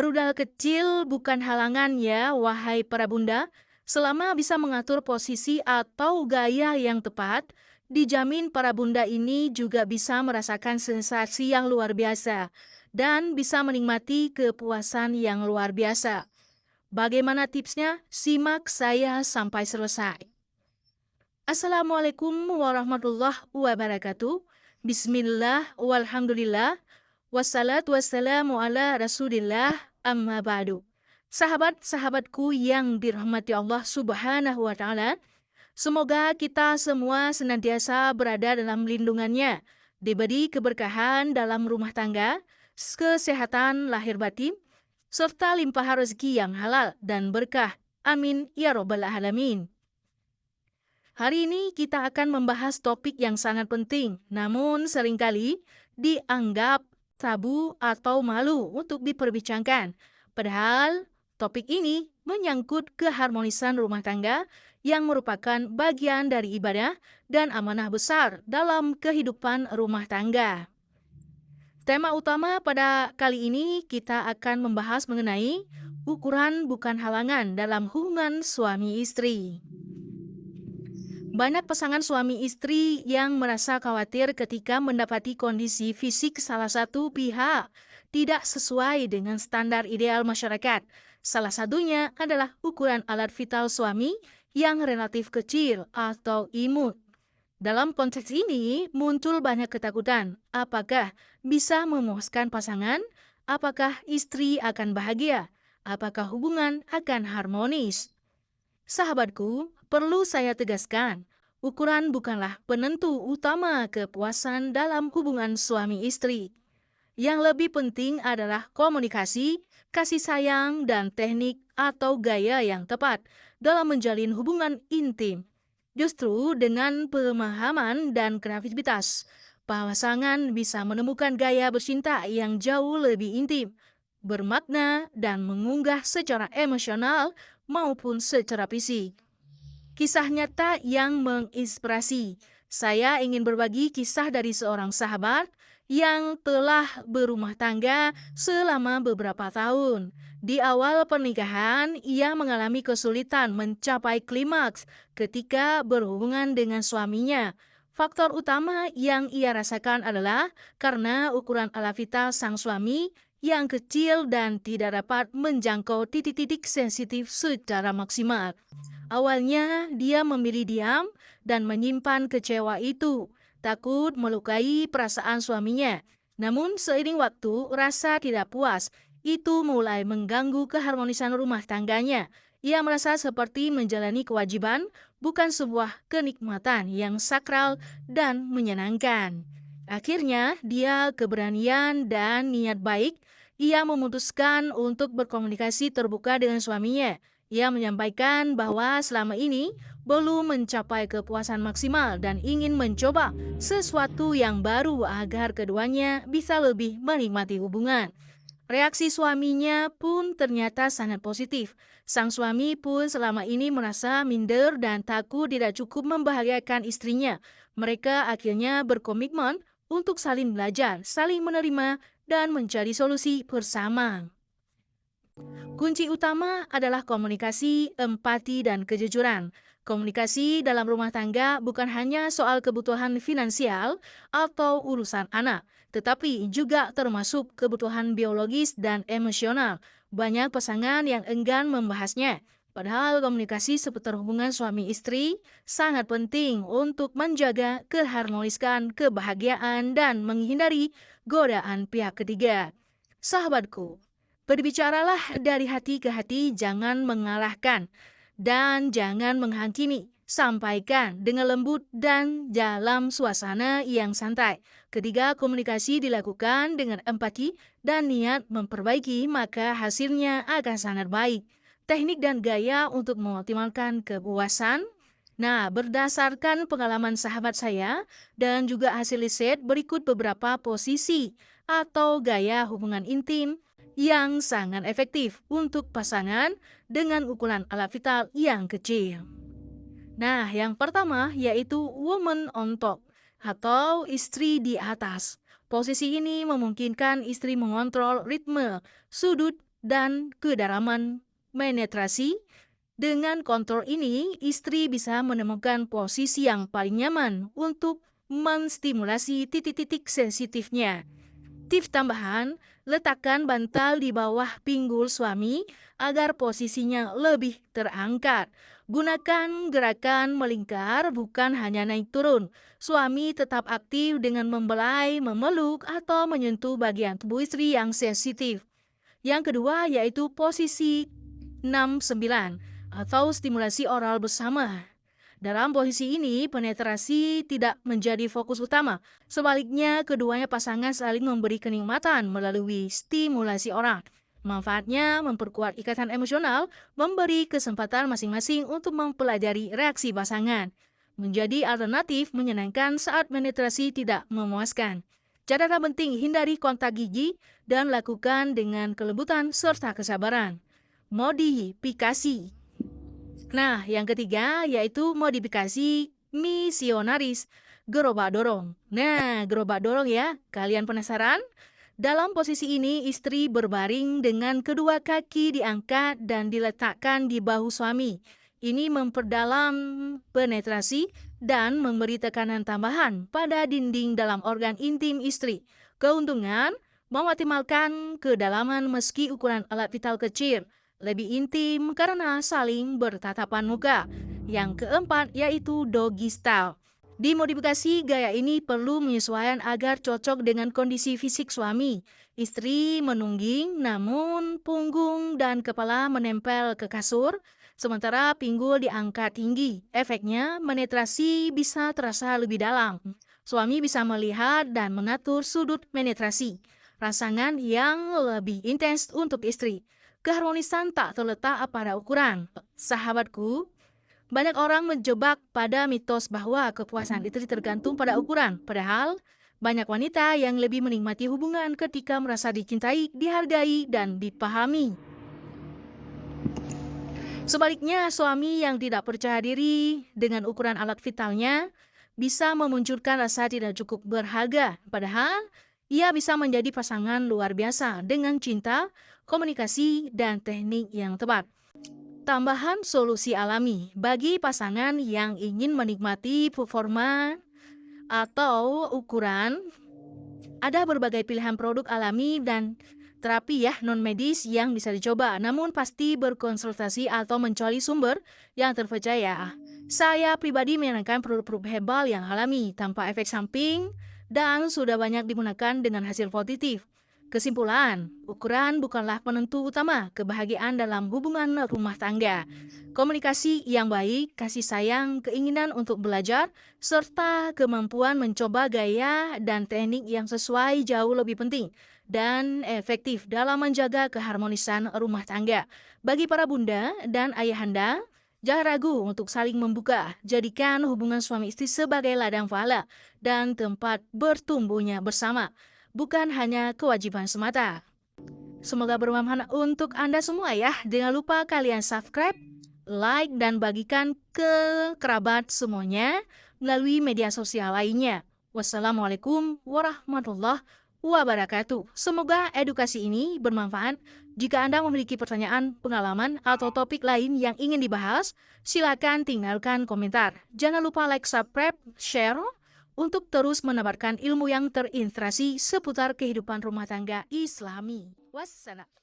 Rudal kecil bukan halangan ya, wahai para bunda. Selama bisa mengatur posisi atau gaya yang tepat, dijamin para bunda ini juga bisa merasakan sensasi yang luar biasa dan bisa menikmati kepuasan yang luar biasa. Bagaimana tipsnya? Simak saya sampai selesai. Assalamualaikum warahmatullahi wabarakatuh. Bismillah, walhamdulillah, wassalatu wassalamu ala rasulillah, amma ba'du. Sahabat-sahabatku yang dirahmati Allah subhanahu wa ta'ala, semoga kita semua senantiasa berada dalam lindungannya, diberi keberkahan dalam rumah tangga, kesehatan lahir batin, serta limpah rezeki yang halal dan berkah. Amin ya robbal alamin. Hari ini kita akan membahas topik yang sangat penting, namun seringkali dianggap tabu atau malu untuk diperbincangkan. Padahal topik ini menyangkut keharmonisan rumah tangga yang merupakan bagian dari ibadah dan amanah besar dalam kehidupan rumah tangga. Tema utama pada kali ini kita akan membahas mengenai ukuran bukan halangan dalam hubungan suami istri. Banyak pasangan suami istri yang merasa khawatir ketika mendapati kondisi fisik salah satu pihak tidak sesuai dengan standar ideal masyarakat. Salah satunya adalah ukuran alat vital suami yang relatif kecil atau imut. Dalam konteks ini muncul banyak ketakutan. Apakah bisa memuaskan pasangan? Apakah istri akan bahagia? Apakah hubungan akan harmonis? Sahabatku, perlu saya tegaskan, ukuran bukanlah penentu utama kepuasan dalam hubungan suami istri. Yang lebih penting adalah komunikasi, kasih sayang, dan teknik atau gaya yang tepat dalam menjalin hubungan intim. Justru dengan pemahaman dan kreativitas, pasangan bisa menemukan gaya bercinta yang jauh lebih intim, bermakna, dan mengunggah secara emosional maupun secara fisik. Kisah nyata yang menginspirasi. Saya ingin berbagi kisah dari seorang sahabat yang telah berumah tangga selama beberapa tahun. Di awal pernikahan, ia mengalami kesulitan mencapai klimaks ketika berhubungan dengan suaminya. Faktor utama yang ia rasakan adalah karena ukuran alat vital sang suami yang kecil dan tidak dapat menjangkau titik-titik sensitif secara maksimal. Awalnya, dia memilih diam dan menyimpan kecewa itu, takut melukai perasaan suaminya. Namun, seiring waktu, rasa tidak puas itu mulai mengganggu keharmonisan rumah tangganya. Ia merasa seperti menjalani kewajiban, bukan sebuah kenikmatan yang sakral dan menyenangkan. Akhirnya, dia keberanian dan niat baik. Ia memutuskan untuk berkomunikasi terbuka dengan suaminya. Ia menyampaikan bahwa selama ini belum mencapai kepuasan maksimal dan ingin mencoba sesuatu yang baru agar keduanya bisa lebih menikmati hubungan. Reaksi suaminya pun ternyata sangat positif. Sang suami pun selama ini merasa minder dan takut tidak cukup membahagiakan istrinya. Mereka akhirnya berkomitmen untuk saling belajar, saling menerima, dan mencari solusi bersama. Kunci utama adalah komunikasi, empati, dan kejujuran. Komunikasi dalam rumah tangga bukan hanya soal kebutuhan finansial atau urusan anak, tetapi juga termasuk kebutuhan biologis dan emosional. Banyak pasangan yang enggan membahasnya. Padahal komunikasi seputar hubungan suami istri sangat penting untuk menjaga keharmonisan kebahagiaan dan menghindari godaan pihak ketiga. Sahabatku, berbicaralah dari hati ke hati, jangan mengalahkan dan jangan menghakimi. Sampaikan dengan lembut dan dalam suasana yang santai. Ketika komunikasi dilakukan dengan empati dan niat memperbaiki, maka hasilnya akan sangat baik. Teknik dan gaya untuk mengoptimalkan kepuasan. Nah, berdasarkan pengalaman sahabat saya dan juga hasil riset, berikut beberapa posisi atau gaya hubungan intim yang sangat efektif untuk pasangan dengan ukuran alat vital yang kecil. Nah, yang pertama yaitu woman on top atau istri di atas. Posisi ini memungkinkan istri mengontrol ritme, sudut, dan kedalaman penetrasi. Dengan kontrol ini, istri bisa menemukan posisi yang paling nyaman untuk menstimulasi titik-titik sensitifnya. Tips tambahan, letakkan bantal di bawah pinggul suami agar posisinya lebih terangkat. Gunakan gerakan melingkar, bukan hanya naik turun. Suami tetap aktif dengan membelai, memeluk, atau menyentuh bagian tubuh istri yang sensitif. Yang kedua yaitu posisi 6-9 atau stimulasi oral bersama. Dalam posisi ini, penetrasi tidak menjadi fokus utama. Sebaliknya, keduanya pasangan saling memberi kenikmatan melalui stimulasi oral. Manfaatnya memperkuat ikatan emosional, memberi kesempatan masing-masing untuk mempelajari reaksi pasangan. Menjadi alternatif menyenangkan saat penetrasi tidak memuaskan. Catatan penting, hindari kontak gigi dan lakukan dengan kelembutan serta kesabaran. Modifikasi. Nah, yang ketiga yaitu modifikasi misionaris, gerobak dorong. Nah, gerobak dorong ya, kalian penasaran? Dalam posisi ini, istri berbaring dengan kedua kaki diangkat dan diletakkan di bahu suami. Ini memperdalam penetrasi dan memberi tekanan tambahan pada dinding dalam organ intim istri. Keuntungan, mengoptimalkan kedalaman meski ukuran alat vital kecil. Lebih intim karena saling bertatapan muka. Yang keempat yaitu doggy style. Di modifikasi gaya ini perlu menyesuaikan agar cocok dengan kondisi fisik suami. Istri menungging namun punggung dan kepala menempel ke kasur, sementara pinggul diangkat tinggi. Efeknya penetrasi bisa terasa lebih dalam. Suami bisa melihat dan mengatur sudut penetrasi. Rasangan yang lebih intens untuk istri. Keharmonisan tak terletak pada ukuran. Sahabatku, banyak orang menjebak pada mitos bahwa kepuasan istri tergantung pada ukuran. Padahal, banyak wanita yang lebih menikmati hubungan ketika merasa dicintai, dihargai, dan dipahami. Sebaliknya, suami yang tidak percaya diri dengan ukuran alat vitalnya bisa memunculkan rasa tidak cukup berharga. Padahal, ia bisa menjadi pasangan luar biasa dengan cinta, komunikasi, dan teknik yang tepat. Tambahan solusi alami bagi pasangan yang ingin menikmati performa atau ukuran. Ada berbagai pilihan produk alami dan terapi non-medis yang bisa dicoba, namun pasti berkonsultasi atau mencari sumber yang terpercaya. Saya pribadi menyarankan produk-produk herbal yang alami, tanpa efek samping, dan sudah banyak digunakan dengan hasil positif. Kesimpulan, ukuran bukanlah penentu utama kebahagiaan dalam hubungan rumah tangga. Komunikasi yang baik, kasih sayang, keinginan untuk belajar, serta kemampuan mencoba gaya dan teknik yang sesuai jauh lebih penting dan efektif dalam menjaga keharmonisan rumah tangga. Bagi para bunda dan ayahanda, jangan ragu untuk saling membuka. Jadikan hubungan suami istri sebagai ladang pahala dan tempat bertumbuhnya bersama, bukan hanya kewajiban semata. Semoga bermanfaat untuk Anda semua ya. Jangan lupa kalian subscribe, like, dan bagikan ke kerabat semuanya melalui media sosial lainnya. Wassalamualaikum warahmatullahi wabarakatuh. Semoga edukasi ini bermanfaat. Jika Anda memiliki pertanyaan, pengalaman, atau topik lain yang ingin dibahas, silakan tinggalkan komentar. Jangan lupa like, subscribe, share, untuk terus menebarkan ilmu yang terinspirasi seputar kehidupan rumah tangga Islami. Wassalam.